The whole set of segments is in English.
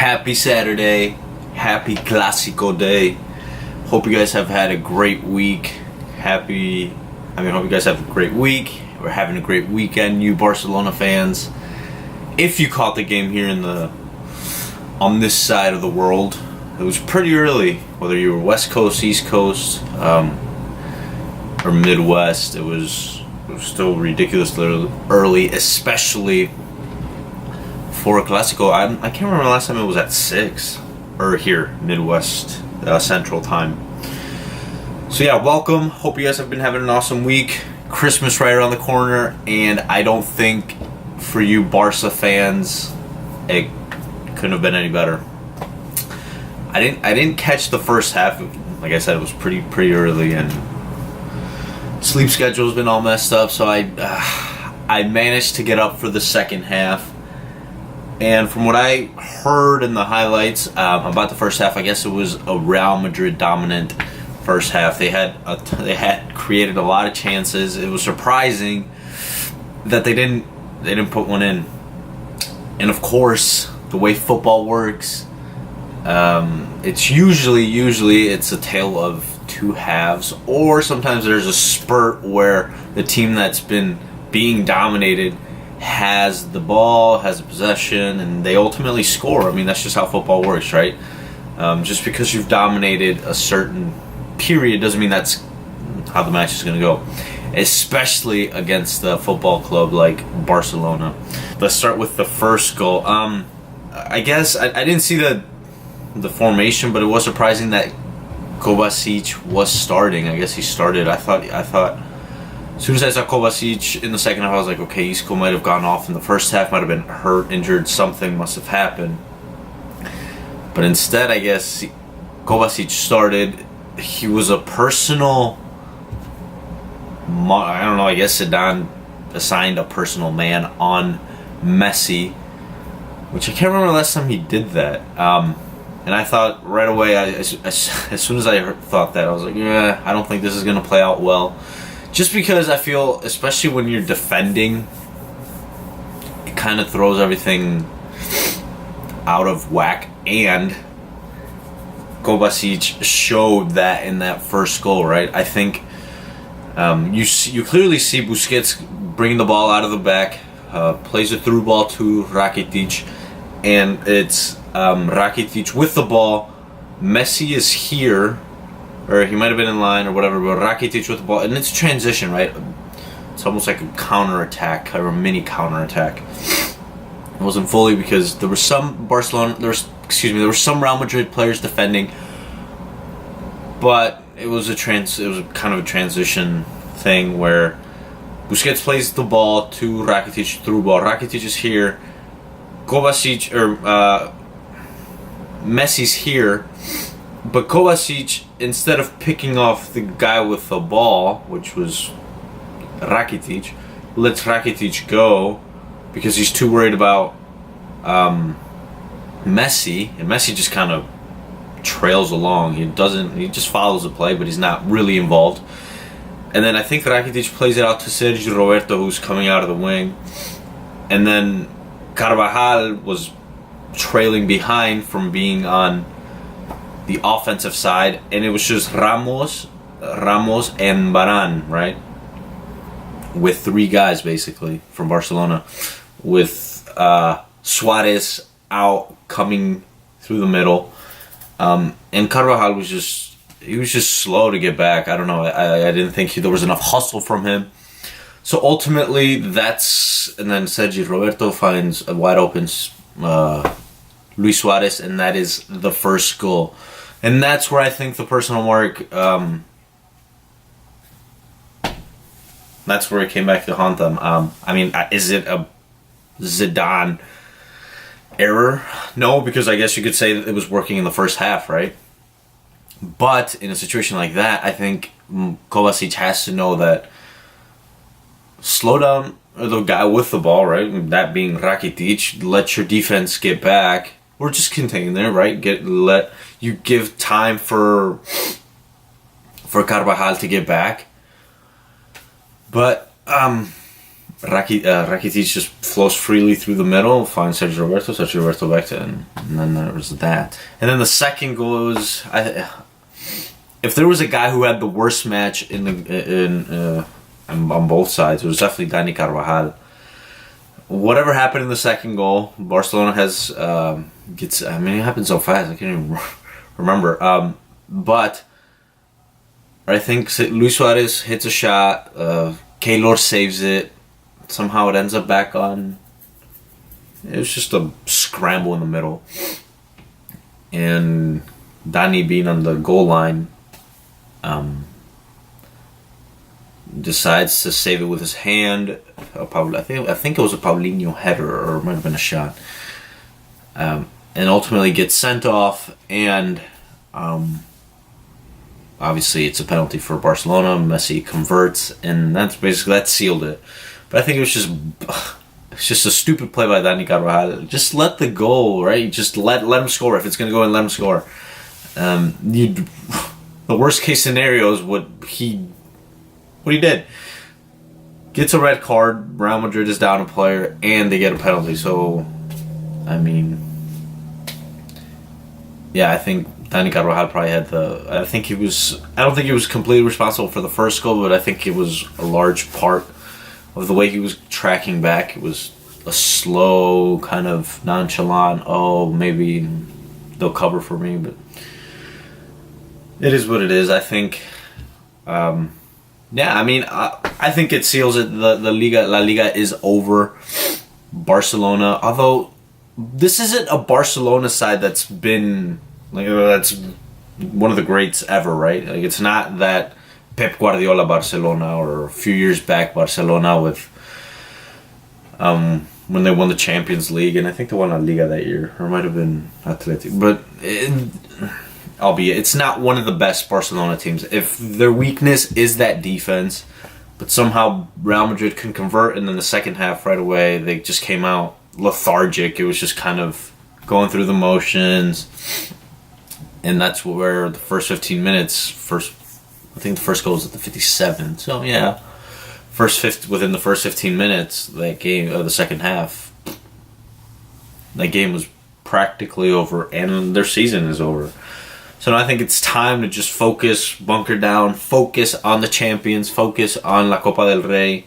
Happy Saturday, happy Clasico day. Hope you guys have had a great week. Hope you guys have a great week. We're having a great weekend, you Barcelona fans. If you caught the game here on this side of the world, it was pretty early. Whether you were West Coast, East Coast, or Midwest, it was still ridiculously early, especially for a Clasico. I can't remember the last time it was at 6, or here, Midwest Central Time. So yeah, welcome. Hope you guys have been having an awesome week. Christmas right around the corner, and I don't think for you Barca fans, it couldn't have been any better. I didn't catch the first half. Like I said, it was pretty early, and sleep schedule's been all messed up. So I managed to get up for the second half. And from what I heard in the highlights about the first half, I guess it was a Real Madrid dominant first half. They had created a lot of chances. It was surprising that they didn't put one in. And of course, the way football works, it's usually it's a tale of two halves, or sometimes there's a spurt where the team that's been being dominated has the ball, has the possession, and they ultimately score. I mean, that's just how football works, right? Just because you've dominated a certain period doesn't mean that's how the match is going to go, especially against a football club like Barcelona. Let's start with the first goal. I guess I didn't see the formation, but it was surprising that Kovacic was starting. I guess he started. I thought as soon as I saw Kovacic in the second half, I was like, okay, Isco might have gone off in the first half, might have been hurt, injured, something must have happened. But instead, I guess Kovacic started. He was a personal, I don't know, I guess Zidane assigned a personal man on Messi, which I can't remember the last time he did that. And I thought right away, as soon as I thought that, I was like, yeah, I don't think this is going to play out well. Just because I feel, especially when you're defending, it kind of throws everything out of whack. And Kovacic showed that in that first goal, right? I think you clearly see Busquets bringing the ball out of the back, plays a through ball to Rakitic, and it's Rakitic with the ball. Messi is here, or he might have been in line or whatever, but Rakitic with the ball, and it's transition, right? It's almost like a counter-attack, or a mini counter-attack. It wasn't fully, because there were some some Real Madrid players defending, but it was kind of a transition thing where Busquets plays the ball to Rakitic through ball. Rakitic is here, Kovacic or Messi's here, but Kovacic, instead of picking off the guy with the ball, which was Rakitic, lets Rakitic go because he's too worried about Messi, and Messi just kind of trails along. He just follows the play, but he's not really involved. And then I think Rakitic plays it out to Sergio Roberto, who's coming out of the wing, and then Carvajal was trailing behind from being on the offensive side, and it was just Ramos and Varane, right? With three guys basically from Barcelona, with Suarez out coming through the middle, and Carvajal was just slow to get back. I don't know. I didn't think there was enough hustle from him. So ultimately, and then Sergio Roberto finds a wide open Luis Suarez, and that is the first goal. And that's where I think the personal mark, that's where it came back to haunt them. Is it a Zidane error? No, because I guess you could say that it was working in the first half, right? But in a situation like that, I think Kovacic has to know that slow down the guy with the ball, right? That being Rakitic, let your defense get back, or just contain there, right? You give time for Carvajal to get back. But Rakitic just flows freely through the middle, finds Sergio Roberto back to, and then there was that. And then the second goal was, if there was a guy who had the worst match on both sides, it was definitely Dani Carvajal. Whatever happened in the second goal, Barcelona has it happened so fast I can't even remember. But I think Luis Suarez hits a shot, Keylor saves it. Somehow it ends up back on. It was just a scramble in the middle. And Dani, being on the goal line, decides to save it with his hand. I think it was a Paulinho header, or it might have been a shot. And ultimately gets sent off, and obviously it's a penalty for Barcelona. Messi converts, and that sealed it. But I think it's just a stupid play by Dani Carvajal. Just let the goal, right? Just let him score. If it's going to go in, let him score. The worst case scenario is what he did. Gets a red card, Real Madrid is down a player, and they get a penalty. So, I mean, yeah, I think Dani Carvajal probably had I don't think he was completely responsible for the first goal, but I think it was a large part of the way he was tracking back. It was a slow, kind of nonchalant, maybe they'll cover for me, but it is what it is. I think, I think it seals it. La Liga is over. Barcelona, although this isn't a Barcelona side that's been, that's one of the greats ever, right? Like, it's not that Pep Guardiola Barcelona, or a few years back Barcelona with when they won the Champions League, and I think they won La Liga that year, or it might have been Athletic, but albeit it's not one of the best Barcelona teams. If their weakness is that defense, but somehow Real Madrid couldn't convert, and then the second half right away they just came out lethargic. It was just kind of going through the motions, and that's where the first 15 minutes, I think the first goal was at the 57th. So yeah, within the first 15 minutes, that game, the second half, that game was practically over, and their season is over. So now I think it's time to just focus, bunker down, focus on the champions, focus on La Copa del Rey.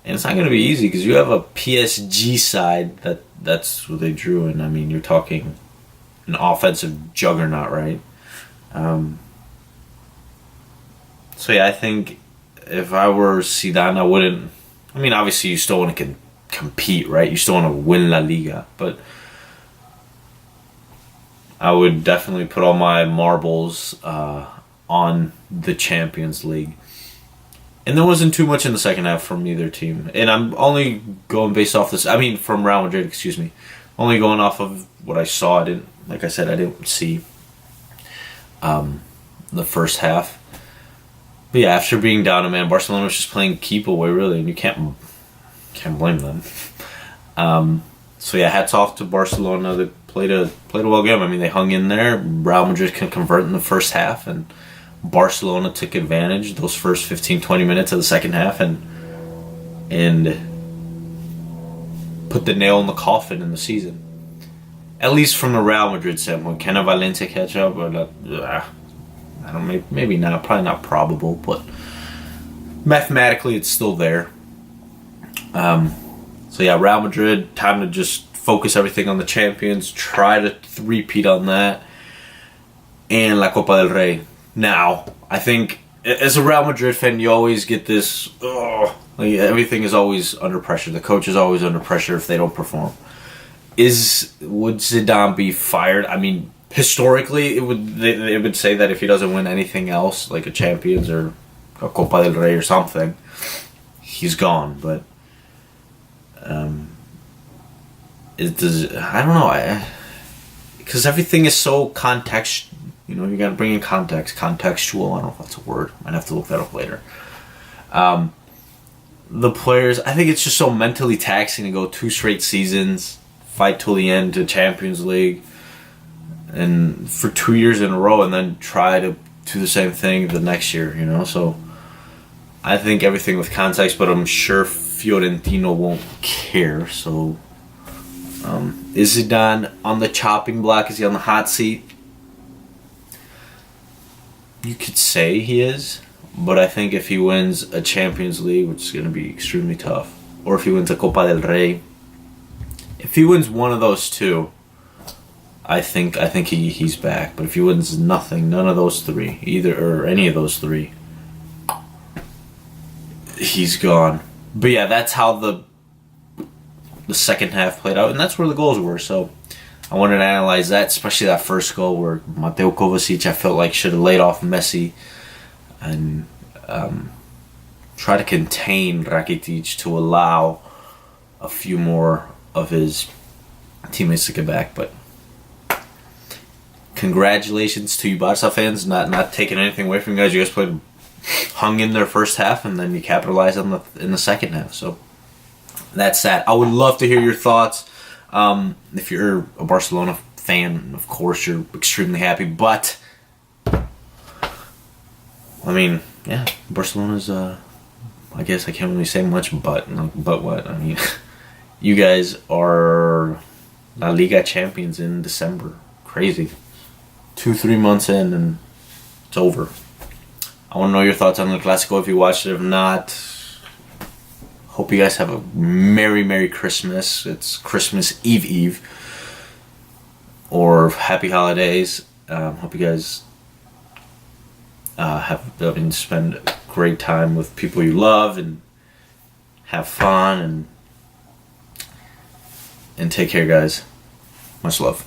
And it's not going to be easy because you have a PSG side that's what they drew in. I mean, you're talking an offensive juggernaut, right? So yeah, I think if I were Zidane, I wouldn't. I mean, obviously you still want to compete, right? You still want to win La Liga, but I would definitely put all my marbles on the Champions League. And there wasn't too much in the second half from either team. And I'm only going based off this. I mean, from Real Madrid, excuse me. Only going off of what I saw. I didn't see the first half. But yeah, after being down a man, Barcelona was just playing keep away, really, and you can't blame them. So yeah, hats off to Barcelona. They played a well game. I mean, they hung in there. Real Madrid can convert in the first half, and Barcelona took advantage those first 15-20 minutes of the second half and put the nail in the coffin in the season. At least from the Real Madrid standpoint. Can a Valencia catch up? Or not? I don't know, maybe not. Probably not probable, but mathematically it's still there. So yeah, Real Madrid, time to just focus everything on the champions, try to three-peat on that, and La Copa del Rey. Now, I think as a Real Madrid fan, you always get this, everything is always under pressure. The coach is always under pressure if they don't perform. Would Zidane be fired? I mean, historically, they would say that if he doesn't win anything else, like a Champions or a Copa del Rey or something, he's gone. But I don't know, because everything is so context. You know, you got to bring in context, contextual. I don't know if that's a word. Might have to look that up later. The players, I think it's just so mentally taxing to go 2 straight seasons, fight till the end to Champions League, and for 2 years in a row, and then try to do the same thing the next year. You know, so I think everything with context, but I'm sure Fiorentino won't care. So, is Zidane on the chopping block? Is he on the hot seat? You could say he is, but I think if he wins a Champions League, which is going to be extremely tough, or if he wins a Copa del Rey, if he wins one of those two, I think he's back. But if he wins nothing, none of those three, or any of those three, he's gone. But yeah, that's how the second half played out, and that's where the goals were. So I wanted to analyze that, especially that first goal where Mateo Kovacic, I felt like, should have laid off Messi and try to contain Rakitic to allow a few more of his teammates to get back. But congratulations to you Barca fans, not taking anything away from you guys. You guys hung in their first half, and then you capitalized on in the second half. So that's that. I would love to hear your thoughts. If you're a Barcelona fan, of course you're extremely happy. But I mean, yeah, Barcelona's. I guess I can't really say much. But what? I mean, you guys are La Liga champions in December. Crazy. 2-3 months in, and it's over. I want to know your thoughts on the Clasico if you watched it. If not, hope you guys have a Merry Christmas. It's Christmas Eve. Or Happy Holidays. Hope you guys spend a great time with people you love and have fun and take care, guys. Much love.